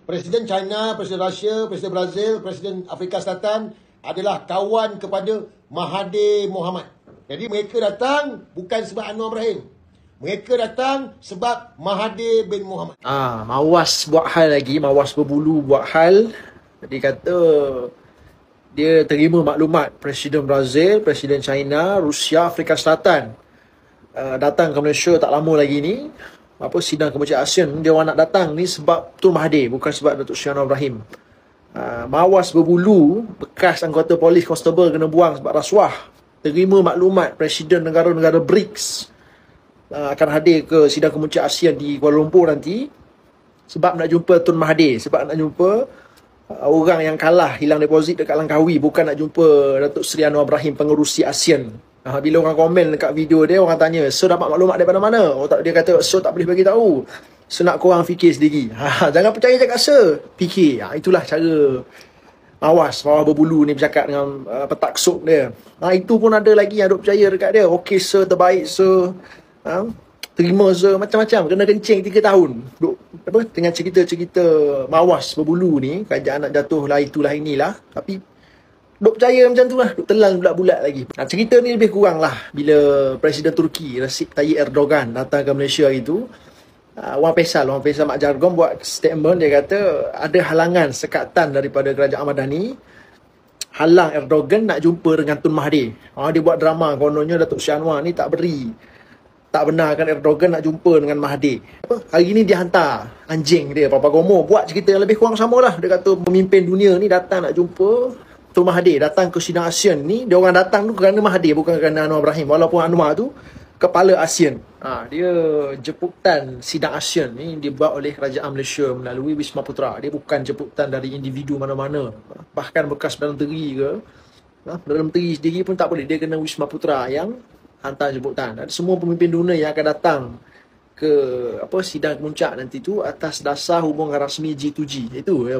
Presiden China, Presiden Rusia, Presiden Brazil, Presiden Afrika Selatan adalah kawan kepada Mahathir Mohamad. Jadi mereka datang bukan sebab Anwar Ibrahim. Mereka datang sebab Mahathir bin Mohamad. Mawas buat hal lagi, Mawas berbulu buat hal. Dia kata dia terima maklumat Presiden Brazil, Presiden China, Rusia, Afrika Selatan datang ke Malaysia tak lama lagi ni. Sidang Kebangsaan ASEAN, dia orang nak datang ni sebab Tun Mahathir, bukan sebab Datuk Seri Anwar Ibrahim. Mawas berbulu, bekas anggota polis konstable kena buang sebab rasuah. Terima maklumat Presiden negara-negara BRICS akan hadir ke sidang Kebangsaan ASEAN di Kuala Lumpur nanti sebab nak jumpa Tun Mahathir, sebab nak jumpa orang yang kalah hilang deposit dekat Langkawi, bukan nak jumpa Datuk Seri Anwar Ibrahim, pengerusi ASEAN. Bila orang komen dekat video dia, orang tanya, "Sir dapat maklumat daripada mana?" Dia kata, "Sir tak boleh bagi tahu. Sir nak korang fikir sendiri." Jangan percaya cakap Sir, fikir. Itulah cara Mawas berbulu ni bercakap dengan petaksuk dia. Itu pun ada lagi yang duk percaya dekat dia. "Okey Sir, terbaik Sir. Terima Sir," macam-macam. Kena kencing 3 tahun. Duk dengan cerita-cerita Mawas berbulu ni, kerajaan nak jatuh lah, itulah inilah. Tapi duk percaya macam tu lah, duk telan bulat-bulat lagi. Cerita ni lebih kurang lah bila Presiden Turki Recep Tayyip Erdogan datang ke Malaysia itu. Wan Faisal Mak Jargon buat statement. Dia kata ada halangan sekatan daripada kerajaan Madani halang Erdogan nak jumpa dengan Tun Mahathir. Dia buat drama, kononnya Datuk Seri Anwar ni tak benarkan Erdogan nak jumpa dengan Mahathir. Hari ni dia hantar anjing dia, Papa Gomo, buat cerita yang lebih kurang sama lah. Dia kata pemimpin dunia ni datang nak jumpa Tun Mahathir, datang ke sidang ASEAN ni. Dia orang datang tu kerana Mahathir, bukan kerana Anwar Ibrahim. Walaupun Anwar tu kepala ASEAN. Dia jemputan sidang ASEAN ni dibuat oleh kerajaan Malaysia melalui Wisma Putra. Dia bukan jemputan dari individu mana-mana. Bahkan bekas Perdana Menteri ke, Perdana Menteri sendiri pun tak boleh. Dia kena Wisma Putra yang hantar jemputan. Dan semua pemimpin dunia yang akan datang ke sidang puncak nanti tu atas dasar hubungan rasmi G2G. Itu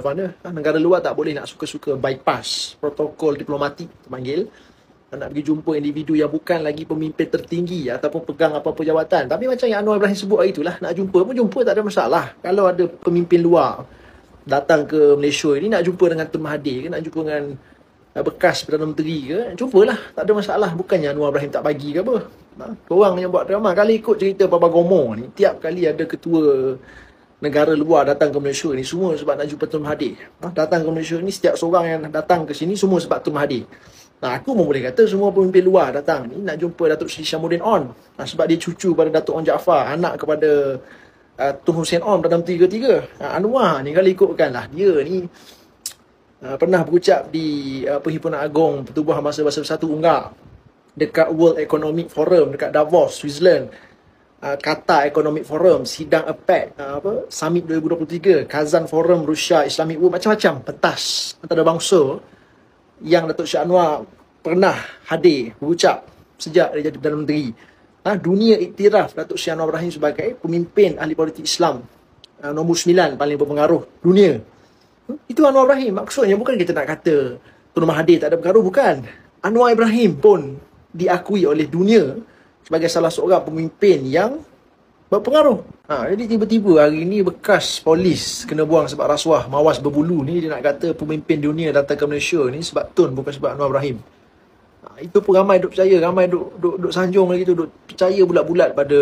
negara luar tak boleh nak suka-suka bypass protokol diplomatik terpanggil, nak pergi jumpa individu yang bukan lagi pemimpin tertinggi ataupun pegang apa-apa jawatan. Tapi macam yang Anwar Ibrahim sebut hari itulah, nak jumpa pun jumpa, tak ada masalah. Kalau ada pemimpin luar datang ke Malaysia ini nak jumpa dengan Tun Mahathir ke, nak jumpa dengan bekas Perdana Menteri ke, jumpalah, tak ada masalah. Bukannya Anwar Ibrahim tak bagi ke apa. Korang yang buat drama. Kali ikut cerita Papa Gomo ni, tiap kali ada ketua negara luar datang ke Malaysia ni, semua sebab nak jumpa Tun Mahathir. Datang ke Malaysia ni, setiap seorang yang datang ke sini semua sebab Tun Mahathir. Aku pun boleh kata semua pemimpin luar datang ni nak jumpa Datuk Seri Syamuddin On, sebab dia cucu pada Datuk Onn Jaafar, anak kepada Tun Hussein On, Perdana Menteri ketiga. Anwar ni kalau ikutkan lah, dia ni pernah berucap di Perhimpunan Agong Pertubuhan Bangsa-Bangsa Bersatu Ungar, dekat World Economic Forum dekat Davos, Switzerland, Qatar Economic Forum, sidang APEC, Summit 2023, Kazan Forum Rusia Islamic World, macam-macam pentas antarabangsa yang Datuk Seri Anwar pernah hadir berucap sejak dia jadi Perdana Menteri. Dunia iktiraf Datuk Seri Anwar Ibrahim sebagai pemimpin ahli politik Islam nombor 9 paling berpengaruh dunia. Itu Anwar Ibrahim. Maksudnya bukan kita nak kata Tun Mahathir tak ada pengaruh, bukan. Anwar Ibrahim pun diakui oleh dunia sebagai salah seorang pemimpin yang berpengaruh. Jadi tiba-tiba hari ni bekas polis kena buang sebab rasuah. Mawas berbulu ni dia nak kata pemimpin dunia datang ke Malaysia ni sebab Tun, bukan sebab Anwar Ibrahim. Itu pun ramai duk percaya, ramai duk sanjung lagi tu, duk percaya bulat-bulat pada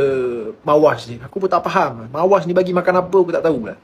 Mawas ni. Aku pun tak faham. Mawas ni bagi makan apa aku tak tahu lah.